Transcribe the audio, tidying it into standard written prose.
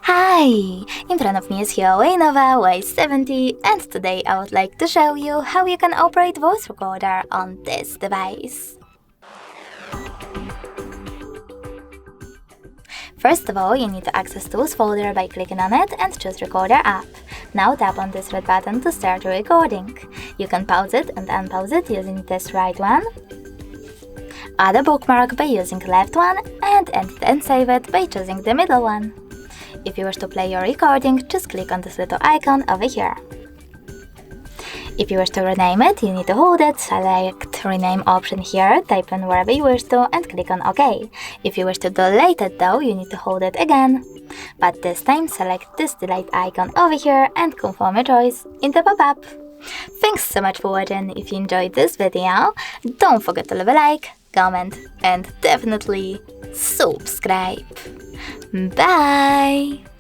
Hi! In front of me is HUAWEI Nova Y70 and today I would like to show you how you can operate voice recorder on this device. First of all, you need to access Tools folder by clicking on it and choose Recorder app. Now tap on this red button to start your recording. You can pause it and unpause it using this right one, add a bookmark by using left one, and edit and save it by choosing the middle one. If you wish to play your recording, just click on this little icon over here. If you wish to rename it, you need to hold it, select rename option here, type in wherever you wish to and click on OK. If you wish to delete it though, you need to hold it again. But this time select this delete icon over here and confirm your choice in the pop-up. Thanks so much for watching. If you enjoyed this video, don't forget to leave a like, comment and definitely subscribe. Bye!